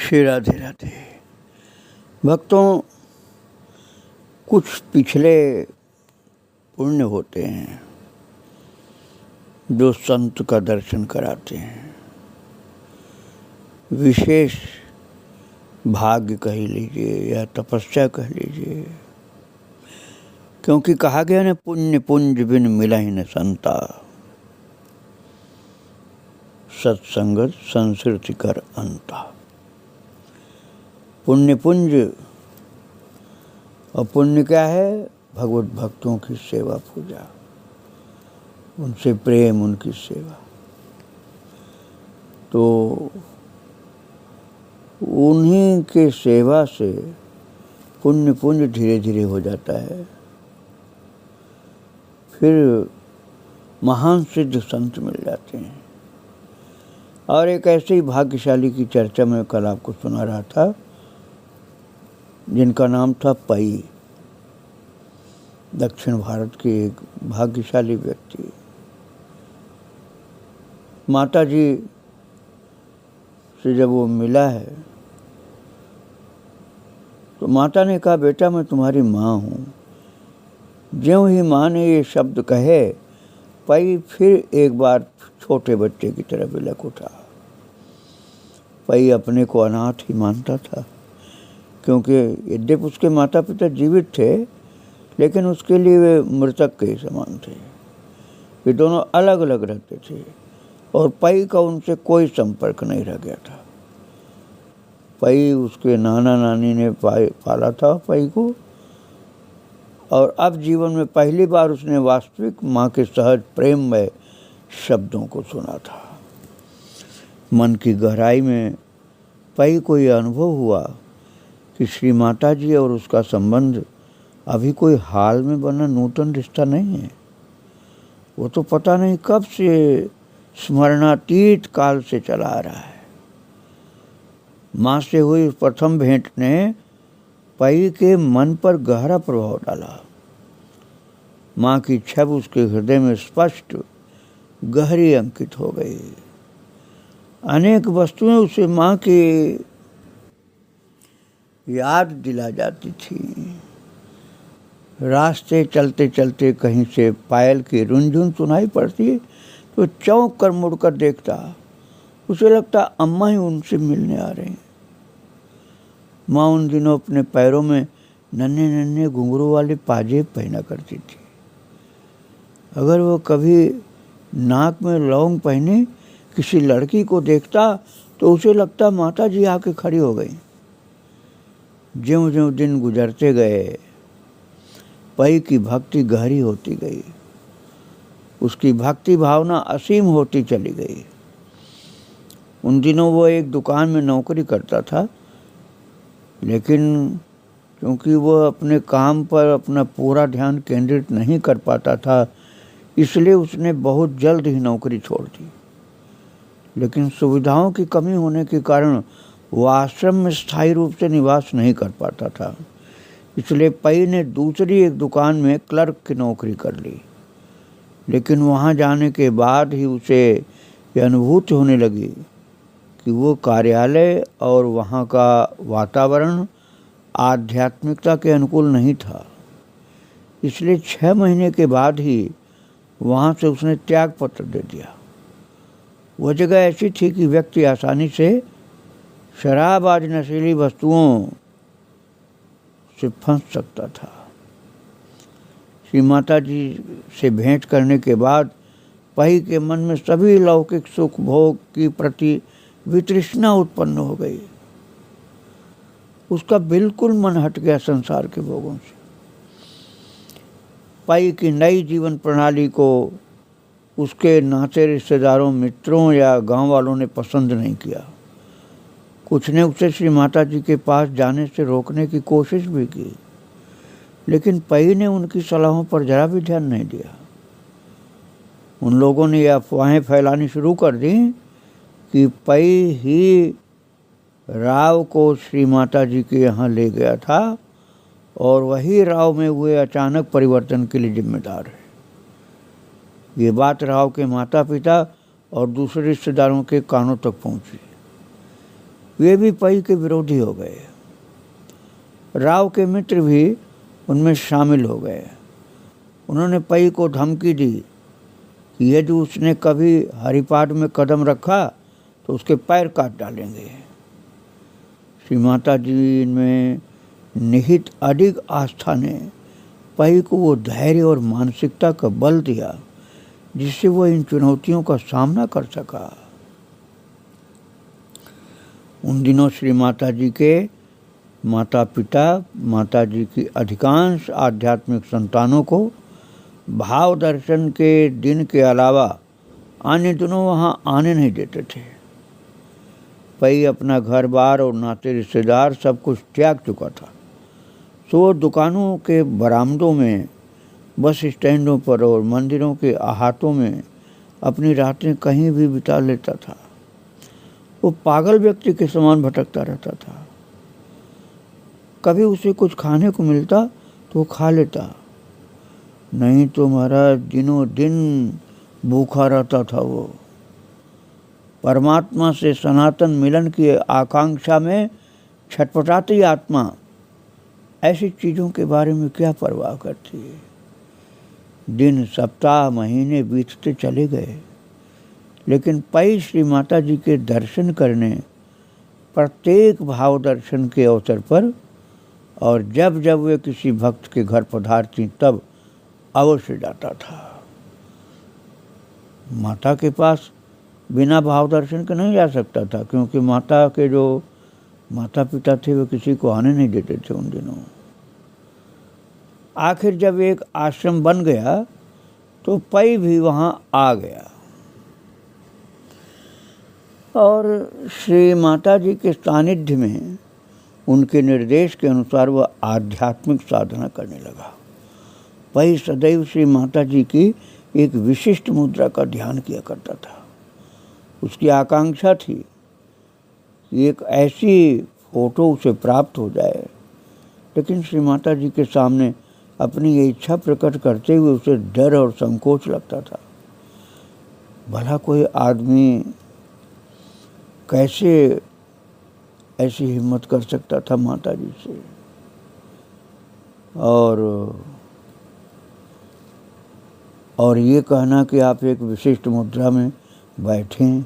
श्री राधे राधे। भक्तों, कुछ पिछले पुण्य होते हैं जो संत का दर्शन कराते हैं। विशेष भाग्य कह लीजिए या तपस्या कह लीजिए, क्योंकि कहा गया ना, पुण्य पुंज बिन मिलहि न संता, सत्संगत संसृति कर अंता। पुण्य पुंज, और पुण्य क्या है? भगवत भक्तों की सेवा पूजा, उनसे प्रेम, उनकी सेवा। तो उन्हीं के सेवा से पुण्य पुंज धीरे धीरे हो जाता है। फिर महान सिद्ध संत मिल जाते हैं। और एक ऐसे ही भाग्यशाली की चर्चा मैं कल आपको सुना रहा था, जिनका नाम था पई। दक्षिण भारत के एक भाग्यशाली व्यक्ति। माता जी से जब वो मिला है तो माता ने कहा, बेटा मैं तुम्हारी माँ हूँ। ज्यों ही माँ ने ये शब्द कहे, पई फिर एक बार छोटे बच्चे की तरह बिलख उठा। पई अपने को अनाथ ही मानता था, क्योंकि यद्यपि उसके माता पिता जीवित थे, लेकिन उसके लिए वे मृतक के समान थे। वे दोनों अलग अलग रहते थे और पई का उनसे कोई संपर्क नहीं रह गया था। पई उसके नाना नानी ने पाला था पई को, और अब जीवन में पहली बार उसने वास्तविक माँ के सहज प्रेममय शब्दों को सुना था। मन की गहराई में पई को यह अनुभव हुआ कि श्री माता जी और उसका संबंध अभी कोई हाल में बना नूतन रिश्ता नहीं है। वो तो पता नहीं कब से स्मरणातीत काल से चला आ रहा है। माँ से हुई प्रथम भेंट ने पई के मन पर गहरा प्रभाव डाला। माँ की छब उसके हृदय में स्पष्ट गहरी अंकित हो गई। अनेक वस्तुएं उसे माँ की याद दिला जाती थी। रास्ते चलते चलते कहीं से पायल की रुनझुन सुनाई पड़ती तो चौंक कर मुड़कर देखता। उसे लगता अम्मा ही उनसे मिलने आ रही। माँ उन दिनों अपने पैरों में नन्हे नन्हे घुंघरू वाले पाजेब पहना करती थी। अगर वो कभी नाक में लौंग पहने किसी लड़की को देखता तो उसे लगता माता जी आके खड़ी हो गई। ज्यों ज्यों दिन गुजरते गए, पई की भक्ति गहरी होती गई। उसकी भक्ति भावना असीम होती चली गई। उन दिनों वो एक दुकान में नौकरी करता था, लेकिन क्योंकि वह अपने काम पर अपना पूरा ध्यान केंद्रित नहीं कर पाता था, इसलिए उसने बहुत जल्द ही नौकरी छोड़ दी। लेकिन सुविधाओं की कमी होने के कारण वह आश्रम में स्थायी रूप से निवास नहीं कर पाता था। इसलिए पई ने दूसरी एक दुकान में क्लर्क की नौकरी कर ली। लेकिन वहाँ जाने के बाद ही उसे यह अनुभूति होने लगी कि वो कार्यालय और वहाँ का वातावरण आध्यात्मिकता के अनुकूल नहीं था। इसलिए 6 महीने के बाद ही वहाँ से उसने त्याग पत्र दे दिया। वह जगह ऐसी थी कि व्यक्ति आसानी से शराब आदि नशीली वस्तुओं से फंस सकता था। श्री माता जी से भेंट करने के बाद पई के मन में सभी लौकिक सुख भोग की प्रति वितृष्णा उत्पन्न हो गई। उसका बिल्कुल मन हट गया संसार के भोगों से। पई की नई जीवन प्रणाली को उसके नाते रिश्तेदारों, मित्रों या गांव वालों ने पसंद नहीं किया। कुछ ने उसे श्री माता जी के पास जाने से रोकने की कोशिश भी की, लेकिन पई ने उनकी सलाहों पर जरा भी ध्यान नहीं दिया। उन लोगों ने यह अफवाहें फैलानी शुरू कर दी कि पई ही राव को श्री माता जी के यहाँ ले गया था और वही राव में हुए अचानक परिवर्तन के लिए जिम्मेदार है। ये बात राव के माता पिता और दूसरे रिश्तेदारों के कानों तक पहुंची। वे भी पई के विरोधी हो गए। राव के मित्र भी उनमें शामिल हो गए। उन्होंने पई को धमकी दी कि यदि उसने कभी हरिपाठ में कदम रखा तो उसके पैर काट डालेंगे। श्री माता जी में निहित अधिक आस्था ने पई को वो धैर्य और मानसिकता का बल दिया जिससे वो इन चुनौतियों का सामना कर सका। उन दिनों श्री माता जी के माता पिता माता जी की अधिकांश आध्यात्मिक संतानों को भाव दर्शन के दिन के अलावा अन्य दिनों वहाँ आने नहीं देते थे। पई अपना घर बार और नाते रिश्तेदार सब कुछ त्याग चुका था। तो दुकानों के बरामदों में, बस स्टैंडों पर और मंदिरों के अहातों में अपनी रातें कहीं भी बिता लेता था। वो पागल व्यक्ति के समान भटकता रहता था। कभी उसे कुछ खाने को मिलता तो वो खा लेता, नहीं तो महाराज दिनों दिन भूखा रहता था। वो परमात्मा से सनातन मिलन की आकांक्षा में छटपटाती आत्मा ऐसी चीज़ों के बारे में क्या परवाह करती है। दिन, सप्ताह, महीने बीतते चले गए, लेकिन पई श्री माता जी के दर्शन करने प्रत्येक भाव दर्शन के अवसर पर और जब जब वे किसी भक्त के घर पधारती तब अवश्य जाता था। माता के पास बिना भाव दर्शन के नहीं जा सकता था, क्योंकि माता के जो माता पिता थे वे किसी को आने नहीं देते थे उन दिनों। आखिर जब एक आश्रम बन गया तो पई भी वहाँ आ गया और श्री माता जी के सानिध्य में उनके निर्देश के अनुसार वह आध्यात्मिक साधना करने लगा। पई सदैव श्री माता जी की एक विशिष्ट मुद्रा का ध्यान किया करता था। उसकी आकांक्षा थी कि एक ऐसी फोटो उसे प्राप्त हो जाए, लेकिन श्री माता जी के सामने अपनी ये इच्छा प्रकट करते हुए उसे डर और संकोच लगता था। भला कोई आदमी कैसे ऐसी हिम्मत कर सकता था माता जी से। और ये कहना कि आप एक विशिष्ट मुद्रा में बैठें,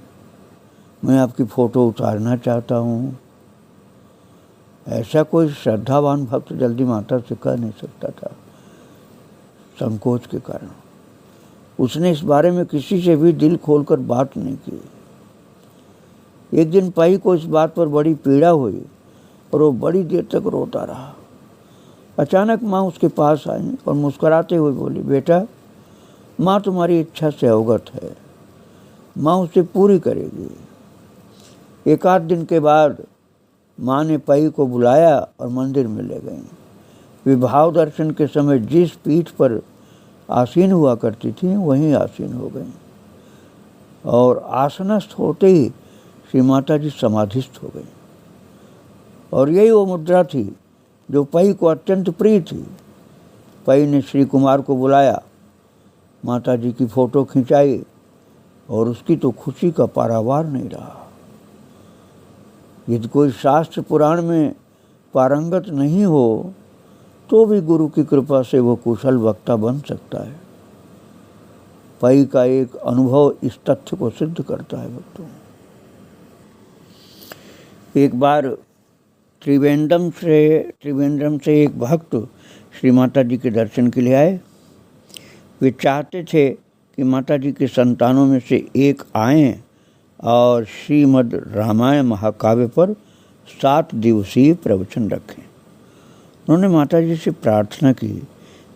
मैं आपकी फ़ोटो उतारना चाहता हूँ, ऐसा कोई श्रद्धावान भक्त जल्दी माता से कह नहीं सकता था, संकोच के कारण। उसने इस बारे में किसी से भी दिल खोलकर बात नहीं की। एक दिन पई को इस बात पर बड़ी पीड़ा हुई और वो बड़ी देर तक रोता रहा। अचानक माँ उसके पास आई और मुस्कुराते हुए बोली, बेटा, माँ तुम्हारी इच्छा से अवगत है, माँ उसे पूरी करेगी। एक आध दिन के बाद माँ ने पई को बुलाया और मंदिर में ले गई। वे भाव दर्शन के समय जिस पीठ पर आसीन हुआ करती थी वहीं आसीन हो गई और आसनस्थ होते ही श्री माता जी समाधिस्थ हो गई। और यही वो मुद्रा थी जो पई को अत्यंत प्रिय थी। पई ने श्री कुमार को बुलाया, माता जी की फ़ोटो खिंचाई और उसकी तो खुशी का पारावार नहीं रहा। यदि कोई शास्त्र पुराण में पारंगत नहीं हो तो भी गुरु की कृपा से वो कुशल वक्ता बन सकता है। पई का एक अनुभव इस तथ्य को सिद्ध करता है। भक्तों, एक बार त्रिवेंद्रम से एक भक्त श्री माता जी के दर्शन के लिए आए। वे चाहते थे कि माता जी के संतानों में से एक आएं और श्रीमद् रामायण महाकाव्य पर 7 दिवसीय प्रवचन रखें। उन्होंने माता जी से प्रार्थना की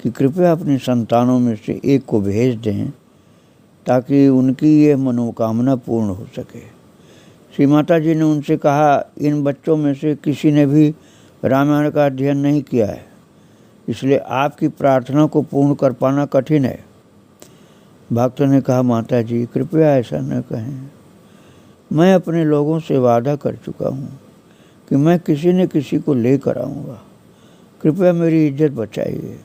कि कृपया अपने संतानों में से एक को भेज दें ताकि उनकी ये मनोकामना पूर्ण हो सके। श्री माता जी ने उनसे कहा, इन बच्चों में से किसी ने भी रामायण का अध्ययन नहीं किया है, इसलिए आपकी प्रार्थना को पूर्ण कर पाना कठिन है। भक्त ने कहा, माता जी कृपया ऐसा न कहें, मैं अपने लोगों से वादा कर चुका हूँ कि मैं किसी न किसी को लेकर आऊँगा, कृपया मेरी इज्जत बचाइए।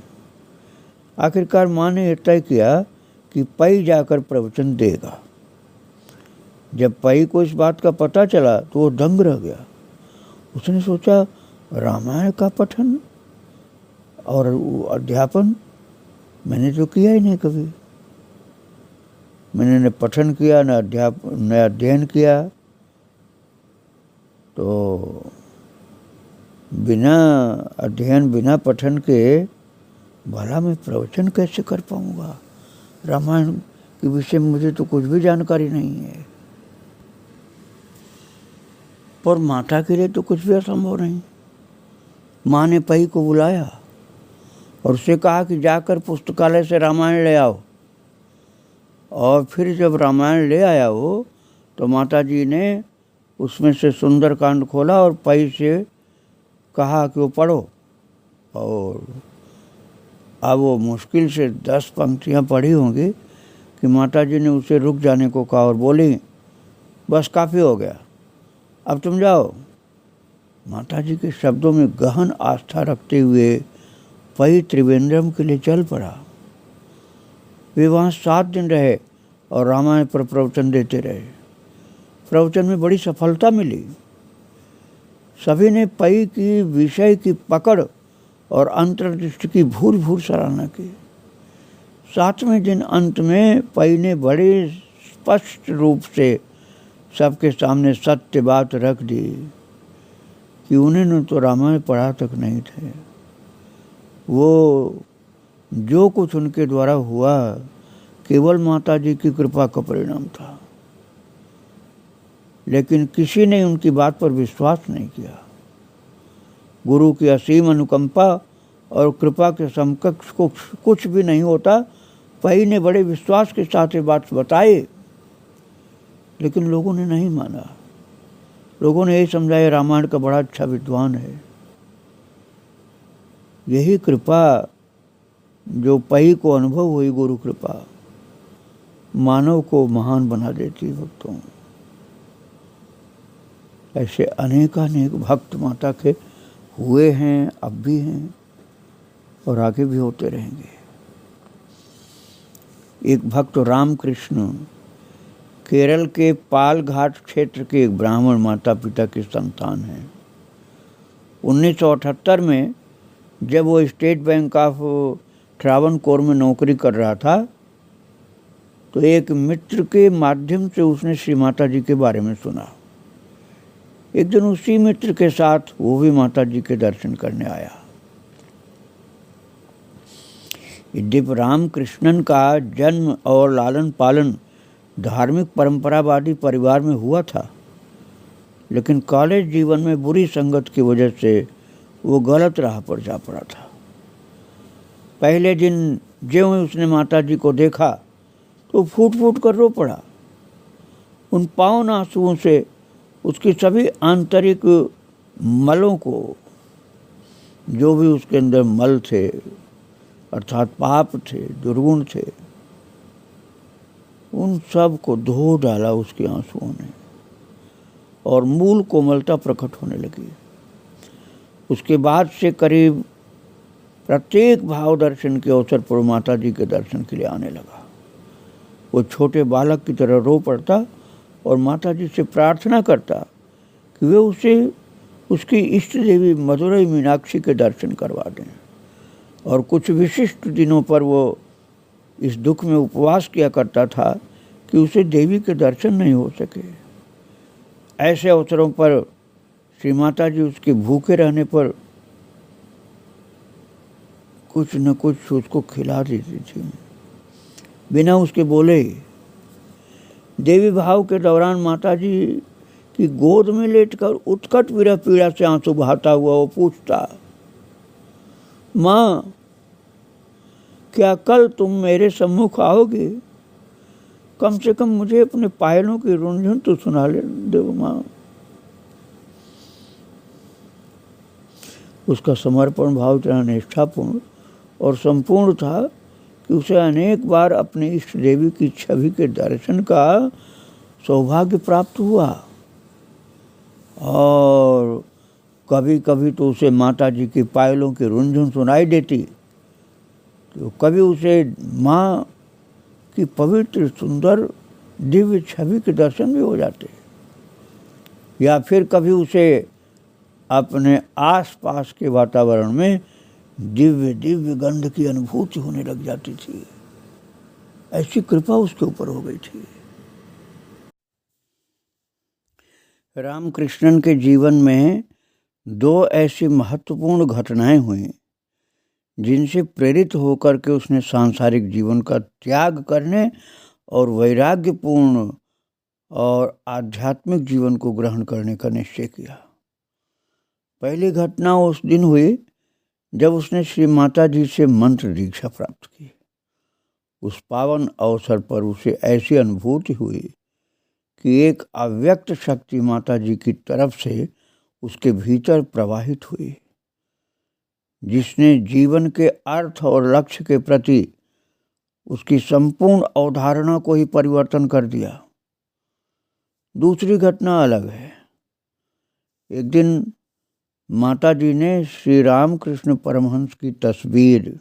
आखिरकार माँ ने यह तय किया कि पई जाकर प्रवचन देगा। जब पई को इस बात का पता चला तो वो दंग रह गया। उसने सोचा रामायण का पठन और अध्यापन मैंने तो किया ही नहीं कभी। मैंने न पठन किया न अध्ययन किया, तो बिना अध्ययन बिना पठन के भला मैं प्रवचन कैसे कर पाऊंगा? रामायण के विषय में मुझे तो कुछ भी जानकारी नहीं है। पर माता के लिए तो कुछ भी असंभव नहीं। माँ ने पई को बुलाया और उससे कहा कि जाकर पुस्तकालय से रामायण ले आओ। और फिर जब रामायण ले आया हो तो माता जी ने उसमें से सुंदरकांड खोला और पई से कहा कि वो पढ़ो। और अब वो मुश्किल से 10 पंक्तियाँ पढ़ी होंगी कि माता जी ने उसे रुक जाने को कहा और बोली, बस काफ़ी हो गया, अब तुम जाओ। माता जी के शब्दों में गहन आस्था रखते हुए पई त्रिवेंद्रम के लिए चल पड़ा। वे वहाँ 7 दिन रहे और रामायण पर प्रवचन देते रहे। प्रवचन में बड़ी सफलता मिली। सभी ने पई की विषय की पकड़ और अंतर्दृष्टि की भूर भूर सराहना की। 7वें दिन अंत में पई ने बड़े स्पष्ट रूप से सबके सामने सत्य बात रख दी कि उन्होंने तो रामायण पढ़ा तक नहीं थे। वो जो कुछ उनके द्वारा हुआ केवल माता जी की कृपा का परिणाम था। लेकिन किसी ने उनकी बात पर विश्वास नहीं किया। गुरु की असीम अनुकंपा और कृपा के समकक्ष कुछ भी नहीं होता। पई ने बड़े विश्वास के साथ ये बात बताई, लेकिन लोगों ने नहीं माना। लोगों ने यही समझा रामायण का बड़ा अच्छा विद्वान है। यही कृपा जो पई को अनुभव हुई, गुरु कृपा, मानव को महान बना देती है भक्तों। ऐसे अनेकानेक भक्त माता के हुए हैं, अब भी हैं और आगे भी होते रहेंगे। एक भक्त रामकृष्ण केरल के पालघाट क्षेत्र के एक ब्राह्मण माता पिता के संतान हैं। 1978 में जब वो स्टेट बैंक ऑफ ट्रावनकोर में नौकरी कर रहा था तो एक मित्र के माध्यम से उसने श्री माता जी के बारे में सुना। एक दिन उसी मित्र के साथ वो भी माता जी के दर्शन करने आया। यद्यपि रामकृष्णन का जन्म और लालन पालन धार्मिक परंपरावादी परिवार में हुआ था, लेकिन कॉलेज जीवन में बुरी संगत की वजह से वो गलत राह पर जा पड़ा था। पहले दिन ज्यों ही उसने माता जी को देखा तो फूट फूट कर रो पड़ा। उन पावन आंसुओं से उसकी सभी आंतरिक मलों को, जो भी उसके अंदर मल थे अर्थात पाप थे, दुर्गुण थे, उन सब को धो डाला उसके आंसुओं ने और मूल कोमलता प्रकट होने लगी। उसके बाद से करीब प्रत्येक भाव दर्शन के अवसर पर माता जी के दर्शन के लिए आने लगा। वो छोटे बालक की तरह रो पड़ता और माता जी से प्रार्थना करता कि वे उसे उसकी इष्ट देवी मदुरई मीनाक्षी के दर्शन करवा दें। और कुछ विशिष्ट दिनों पर वो इस दुख में उपवास किया करता था कि उसे देवी के दर्शन नहीं हो सके। ऐसे अवसरों पर श्री माता जी उसके भूखे रहने पर कुछ न कुछ उसको खिला देती थी बिना उसके बोले। देवी भाव के दौरान माता जी की गोद में लेटकर उत्कट विरह पीड़ा से आंसू बहाता हुआ वो पूछता, माँ क्या कल तुम मेरे सम्मुख आओगे? कम से कम मुझे अपने पायलों की रुंझुन तो सुना ले दो माँ। उसका समर्पण भाव इतना निष्ठापूर्ण और संपूर्ण था कि उसे अनेक बार अपनी इष्ट देवी की छवि के दर्शन का सौभाग्य प्राप्त हुआ। और कभी कभी तो उसे माता जी की पायलों की रुंझुन सुनाई देती, तो कभी उसे माँ की पवित्र सुंदर दिव्य छवि के दर्शन भी हो जाते, या फिर कभी उसे अपने आसपास के वातावरण में दिव्य दिव्य गंध की अनुभूति होने लग जाती थी। ऐसी कृपा उसके ऊपर हो गई थी। रामकृष्णन के जीवन में 2 ऐसी महत्वपूर्ण घटनाएं हुई जिनसे प्रेरित होकर के उसने सांसारिक जीवन का त्याग करने और वैराग्यपूर्ण और आध्यात्मिक जीवन को ग्रहण करने का निश्चय किया। पहली घटना उस दिन हुई जब उसने श्री माता जी से मंत्र दीक्षा प्राप्त की। उस पावन अवसर पर उसे ऐसी अनुभूति हुई कि एक अव्यक्त शक्ति माता जी की तरफ से उसके भीतर प्रवाहित हुई, जिसने जीवन के अर्थ और लक्ष्य के प्रति उसकी संपूर्ण अवधारणा को ही परिवर्तन कर दिया। दूसरी घटना अलग है। एक दिन माता जी ने श्री रामकृष्ण परमहंस की तस्वीर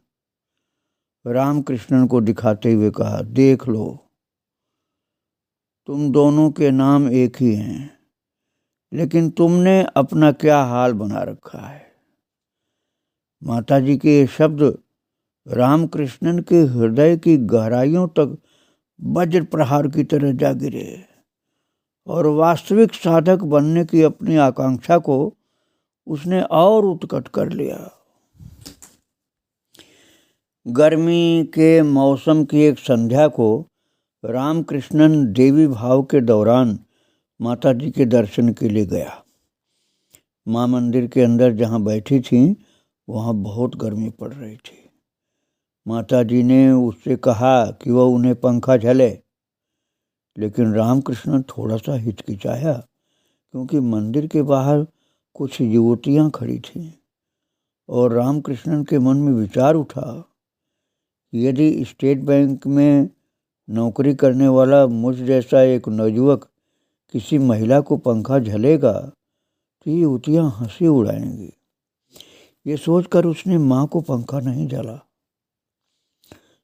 रामकृष्णन को दिखाते हुए कहा, देख लो, तुम दोनों के नाम एक ही हैं, लेकिन तुमने अपना क्या हाल बना रखा है। माता जी के ये शब्द रामकृष्णन के हृदय की गहराइयों तक वज्र प्रहार की तरह जा गिरे और वास्तविक साधक बनने की अपनी आकांक्षा को उसने और उत्कट कर लिया। गर्मी के मौसम की एक संध्या को रामकृष्णन देवी भाव के दौरान माता जी के दर्शन के लिए गया। माँ मंदिर के अंदर जहाँ बैठी थी वहाँ बहुत गर्मी पड़ रही थी। माता जी ने उससे कहा कि वह उन्हें पंखा झले, लेकिन रामकृष्ण थोड़ा सा हिचकिचाया क्योंकि मंदिर के बाहर कुछ युवतियाँ खड़ी थीं और रामकृष्णन के मन में विचार उठा कि यदि स्टेट बैंक में नौकरी करने वाला मुझ जैसा एक नवयुवक किसी महिला को पंखा झलेगा तो ये युवतियाँ हंसी उड़ाएंगी। ये सोचकर उसने माँ को पंखा नहीं झला।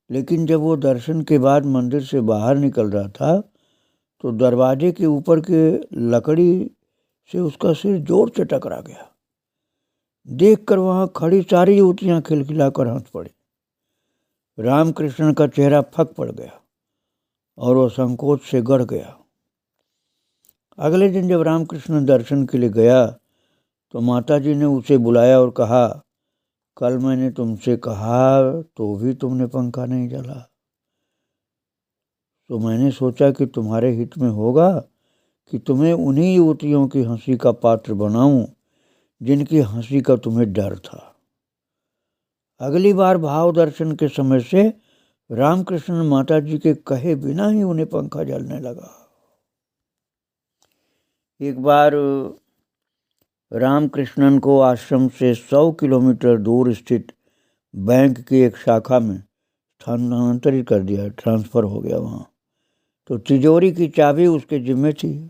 लेकिन जब वो दर्शन के बाद मंदिर से बाहर निकल रहा था तो दरवाजे के ऊपर के लकड़ी से उसका सिर जोर से टकरा गया। देखकर वहाँ खड़ी सारी युवतियाँ खिलखिलाकर हंस पड़ी। रामकृष्ण का चेहरा फक पड़ गया और वो संकोच से गड़ गया। अगले दिन जब रामकृष्ण दर्शन के लिए गया तो माता जी ने उसे बुलाया और कहा, कल मैंने तुमसे कहा तो भी तुमने पंखा नहीं जला, तो मैंने सोचा कि तुम्हारे हित में होगा कि तुम्हें उन्हीं युवतियों की हंसी का पात्र बनाऊं जिनकी हंसी का तुम्हें डर था। अगली बार भाव दर्शन के समय से रामकृष्ण माता जी के कहे बिना ही उन्हें पंखा जलने लगा। एक बार रामकृष्णन को आश्रम से 100 किलोमीटर दूर स्थित बैंक की एक शाखा में स्थानांतरित कर दिया, ट्रांसफ़र हो गया वहाँ। तो तिजोरी की चाबी उसके जिम्मे थी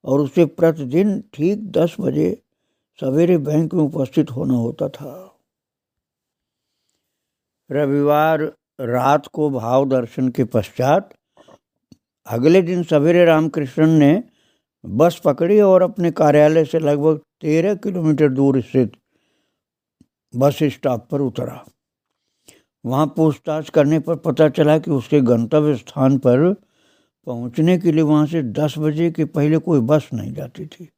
और उसे प्रतिदिन ठीक 10 बजे सवेरे बैंक में उपस्थित होना होता था। रविवार रात को भाव दर्शन के पश्चात अगले दिन सवेरे रामकृष्णन ने बस पकड़ी और अपने कार्यालय से लगभग 13 किलोमीटर दूर स्थित बस स्टॉप पर उतरा। वहाँ पूछताछ करने पर पता चला कि उसके गंतव्य स्थान पर पहुँचने के लिए वहाँ से 10 बजे के पहले कोई बस नहीं जाती थी।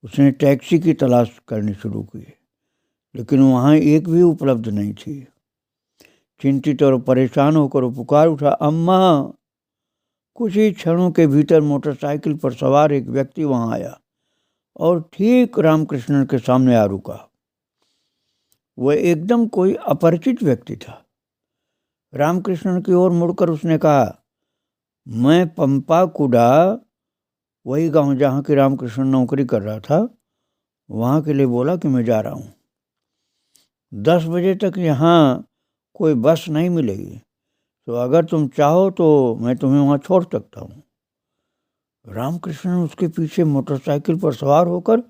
उसने टैक्सी की तलाश करनी शुरू की, लेकिन वहाँ एक भी उपलब्ध नहीं थी। चिंतित और परेशान होकर वो पुकार उठा, अम्मा। कुछ ही क्षणों के भीतर मोटरसाइकिल पर सवार एक व्यक्ति वहाँ आया और ठीक रामकृष्ण के सामने आ रुका। वह एकदम कोई अपरिचित व्यक्ति था। रामकृष्ण की ओर मुड़कर उसने कहा, मैं पंपा कुडा, वही गांव जहाँ की रामकृष्ण नौकरी कर रहा था, वहाँ के लिए बोला कि मैं जा रहा हूँ। 10 बजे तक यहाँ कोई बस नहीं मिलेगी, तो अगर तुम चाहो तो मैं तुम्हें वहाँ छोड़ सकता हूँ। रामकृष्ण उसके पीछे मोटरसाइकिल पर सवार होकर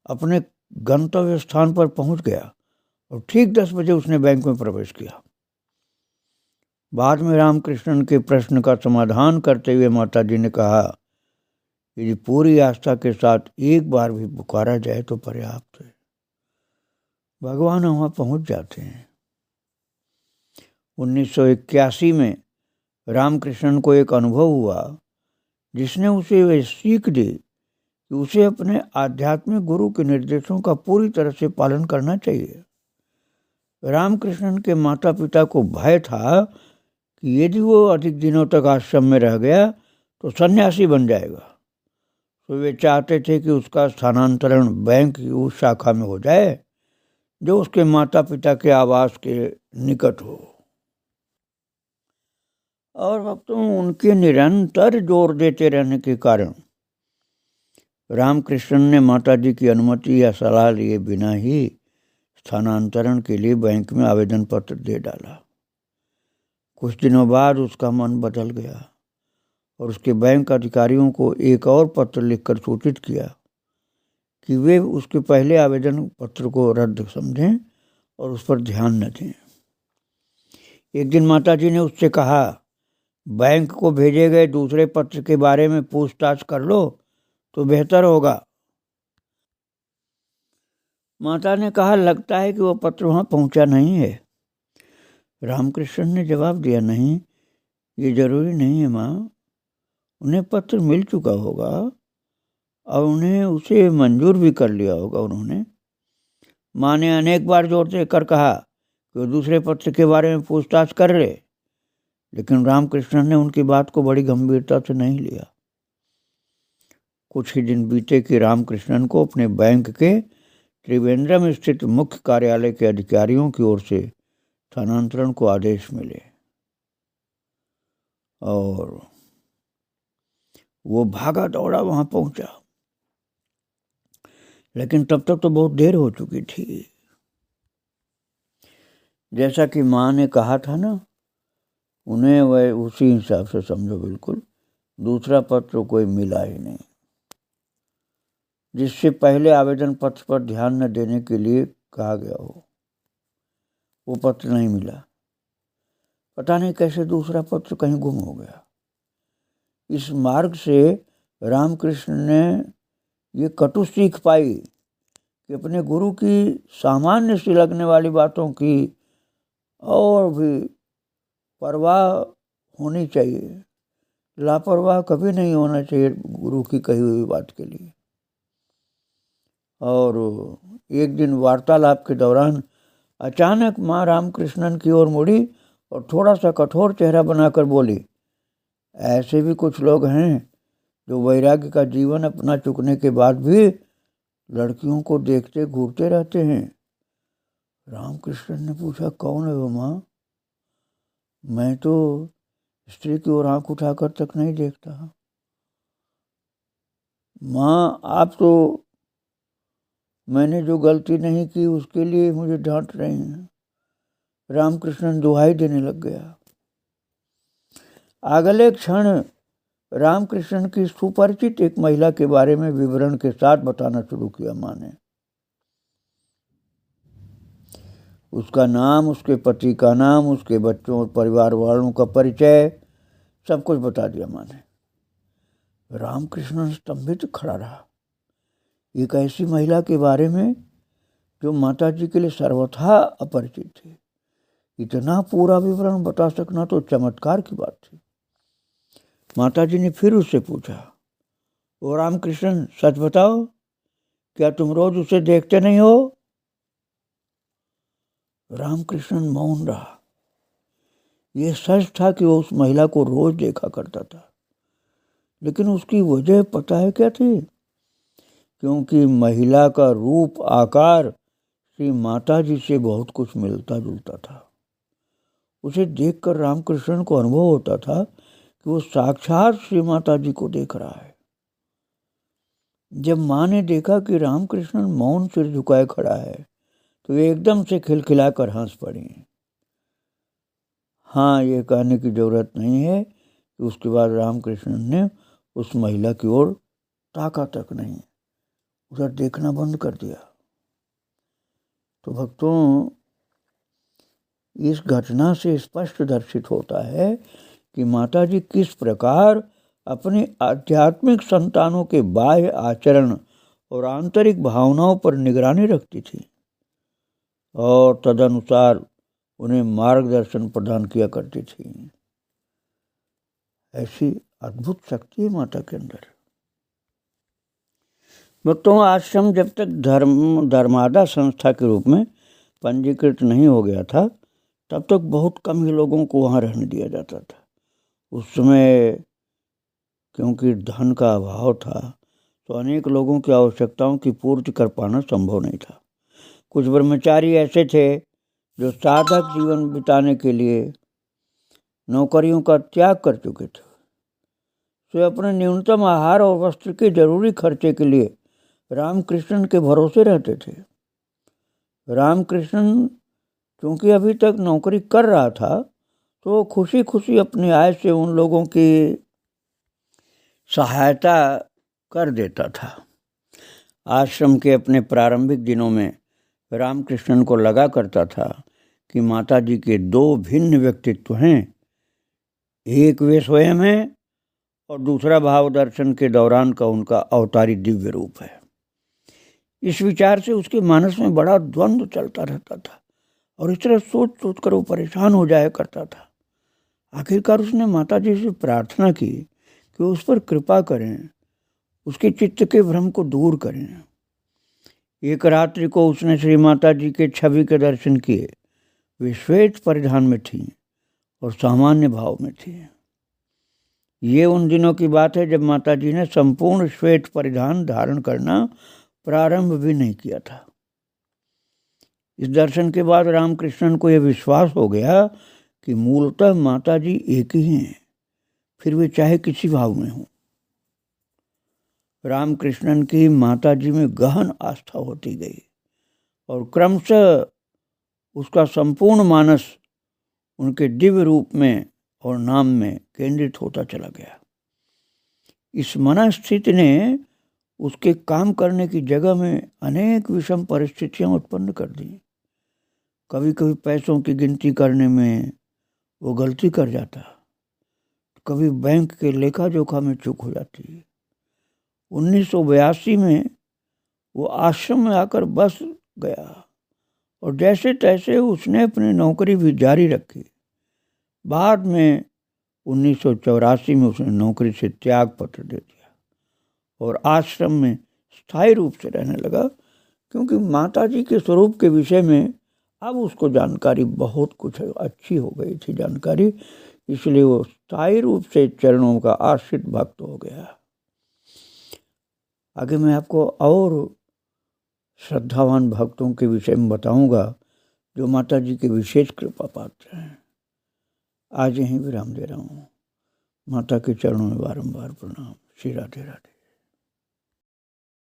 अपने गंतव्य स्थान पर पहुँच गया और ठीक 10 बजे उसने बैंक में प्रवेश किया। बाद में रामकृष्ण के प्रश्न का समाधान करते हुए माता जी ने कहा यदि पूरी आस्था के साथ एक बार भी पुकारा जाए तो पर्याप्त है, भगवान वहाँ पहुँच जाते हैं। 1981 में रामकृष्ण को एक अनुभव हुआ जिसने उसे वह सीख दी कि उसे अपने आध्यात्मिक गुरु के निर्देशों का पूरी तरह से पालन करना चाहिए। रामकृष्ण के माता पिता को भय था कि यदि वो अधिक दिनों तक आश्रम में रह गया तो सन्यासी बन जाएगा, तो वे चाहते थे कि उसका स्थानांतरण बैंक की उस शाखा में हो जाए जो उसके माता पिता के आवास के निकट हो। और भक्तों, उनके निरंतर जोर देते रहने के कारण रामकृष्ण ने माताजी की अनुमति या सलाह लिए बिना ही स्थानांतरण के लिए बैंक में आवेदन पत्र दे डाला। कुछ दिनों बाद उसका मन बदल गया और उसके बैंक अधिकारियों को एक और पत्र लिखकर सूचित किया कि वे उसके पहले आवेदन पत्र को रद्द समझें और उस पर ध्यान न दें। एक दिन माताजी ने उससे कहा, बैंक को भेजे गए दूसरे पत्र के बारे में पूछताछ कर लो तो बेहतर होगा। माता ने कहा, लगता है कि वो पत्र वहाँ पहुँचा नहीं है। रामकृष्ण ने जवाब दिया, नहीं, ये जरूरी नहीं है माँ, उन्हें पत्र मिल चुका होगा और उन्हें उसे मंजूर भी कर लिया होगा उन्होंने। माँ ने अनेक बार जोर देकर कहा कि वो दूसरे पत्र के बारे में पूछताछ कर ले, लेकिन रामकृष्ण ने उनकी बात को बड़ी गंभीरता से नहीं लिया। कुछ ही दिन बीते कि रामकृष्णन को अपने बैंक के त्रिवेंद्रम स्थित मुख्य कार्यालय के अधिकारियों की ओर से स्थानांतरण को आदेश मिले और वो भागा दौड़ा वहां पहुंचा, लेकिन तब तक तो बहुत देर हो चुकी थी। जैसा कि माँ ने कहा था ना, उन्हें वह उसी हिसाब से समझो, बिल्कुल दूसरा पत्र कोई मिला ही नहीं। जिससे पहले आवेदन पत्र पर ध्यान न देने के लिए कहा गया हो, वो पत्र नहीं मिला। पता नहीं कैसे दूसरा पत्र कहीं गुम हो गया। इस मार्ग से रामकृष्ण ने ये कटु सीख पाई कि अपने गुरु की सामान्य सी लगने वाली बातों की और भी परवाह होनी चाहिए। लापरवाह कभी नहीं होना चाहिए गुरु की कही हुई बात के लिए। और एक दिन वार्तालाप के दौरान अचानक माँ रामकृष्णन की ओर मुड़ी और थोड़ा सा कठोर चेहरा बनाकर बोली, ऐसे भी कुछ लोग हैं जो वैराग्य का जीवन अपना चुकने के बाद भी लड़कियों को देखते घूरते रहते हैं। रामकृष्ण ने पूछा, कौन है वो माँ? मैं तो स्त्री की ओर आंख उठाकर तक नहीं देखता। माँ, आप तो मैंने जो गलती नहीं की उसके लिए मुझे डांट रहे हैं। रामकृष्ण दुहाई देने लग गया। अगले क्षण रामकृष्ण की सुपरिचित एक महिला के बारे में विवरण के साथ बताना शुरू किया माँ ने। उसका नाम, उसके पति का नाम, उसके बच्चों और परिवार वालों का परिचय, सब कुछ बता दिया माँ ने। रामकृष्ण स्तंभित खड़ा रहा। एक ऐसी महिला के बारे में जो माताजी के लिए सर्वथा अपरिचित थी, इतना पूरा विवरण बता सकना तो चमत्कार की बात थी। माताजी ने फिर उससे पूछा, ओ रामकृष्ण, सच बताओ, क्या तुम रोज उसे देखते नहीं हो? रामकृष्ण मौन रहा। यह सच था कि वो उस महिला को रोज देखा करता था, लेकिन उसकी वजह पता है क्या थी? क्योंकि महिला का रूप आकार श्री माताजी से बहुत कुछ मिलता जुलता था। उसे देखकर रामकृष्ण को अनुभव होता था कि वो साक्षात श्री माताजी को देख रहा है। जब माँ ने देखा कि रामकृष्ण मौन सिर झुकाए खड़ा है तो वे एकदम से खिलखिलाकर हंस पड़ी। हाँ, ये कहने की जरूरत नहीं है कि उसके बाद रामकृष्ण ने उस महिला की ओर ताका तक नहीं, उधर देखना बंद कर दिया। तो भक्तों, इस घटना से स्पष्ट दर्शित होता है कि माताजी किस प्रकार अपनी आध्यात्मिक संतानों के बाह्य आचरण और आंतरिक भावनाओं पर निगरानी रखती थी और तदनुसार उन्हें मार्गदर्शन प्रदान किया करती थी। ऐसी अद्भुत शक्ति है माता के अंदर। भक्तों, आश्रम जब तक धर्मादा संस्था के रूप में पंजीकृत नहीं हो गया था, तब तक बहुत कम ही लोगों को वहाँ रहने दिया जाता था। उस समय क्योंकि धन का अभाव था, तो अनेक लोगों की आवश्यकताओं की पूर्ति कर पाना संभव नहीं था। कुछ ब्रह्मचारी ऐसे थे जो साधक जीवन बिताने के लिए नौकरियों का त्याग कर चुके थे। वे अपने न्यूनतम आहार और वस्त्र के जरूरी खर्चे के लिए रामकृष्ण के भरोसे रहते थे। रामकृष्ण क्योंकि अभी तक नौकरी कर रहा था, तो खुशी खुशी अपनी आय से उन लोगों की सहायता कर देता था। आश्रम के अपने प्रारंभिक दिनों में रामकृष्ण को लगा करता था कि माता जी के दो भिन्न व्यक्तित्व हैं, एक वे स्वयं हैं और दूसरा भाव दर्शन के दौरान का उनका अवतारी दिव्य रूप है। इस विचार से उसके मानस में बड़ा द्वंद्व चलता रहता था और इस तरह सोच सोच कर वो परेशान हो जाया करता था। आखिरकार उसने माता जी से प्रार्थना की कि उस पर कृपा करें, उसके चित्त के भ्रम को दूर करें। एक रात्रि को उसने श्री माता जी के छवि के दर्शन किए। वे श्वेत परिधान में थीं और सामान्य भाव में थी। ये उन दिनों की बात है जब माता जी ने संपूर्ण श्वेत परिधान धारण करना प्रारंभ भी नहीं किया था। इस दर्शन के बाद रामकृष्ण को यह विश्वास हो गया कि मूलतः माता जी एक ही हैं, फिर वे चाहे किसी भाव में हों। रामकृष्ण की माता जी में गहन आस्था होती गई और क्रमशः उसका संपूर्ण मानस उनके दिव्य रूप में और नाम में केंद्रित होता चला गया। इस मनस्थिति ने उसके काम करने की जगह में अनेक विषम परिस्थितियां उत्पन्न कर दी। कभी कभी पैसों की गिनती करने में वो गलती कर जाता, कभी बैंक के लेखा जोखा में चूक हो जाती। 1982 में वो आश्रम में आकर बस गया और जैसे तैसे उसने अपनी नौकरी भी जारी रखी। बाद में 1984 में उसने नौकरी से त्याग पत्र दे दिया और आश्रम में स्थायी रूप से रहने लगा, क्योंकि माता जी के स्वरूप के विषय में अब उसको जानकारी बहुत कुछ अच्छी हो गई थी जानकारी, इसलिए वो स्थायी रूप से चरणों का आश्रित भक्त हो गया। आगे मैं आपको और श्रद्धावान भक्तों के विषय में बताऊंगा जो माता जी के विशेष कृपा पात्र हैं। आज यहीं विराम दे रहा हूँ। माता के चरणों में बारंबार प्रणाम। श्री राधे राधे।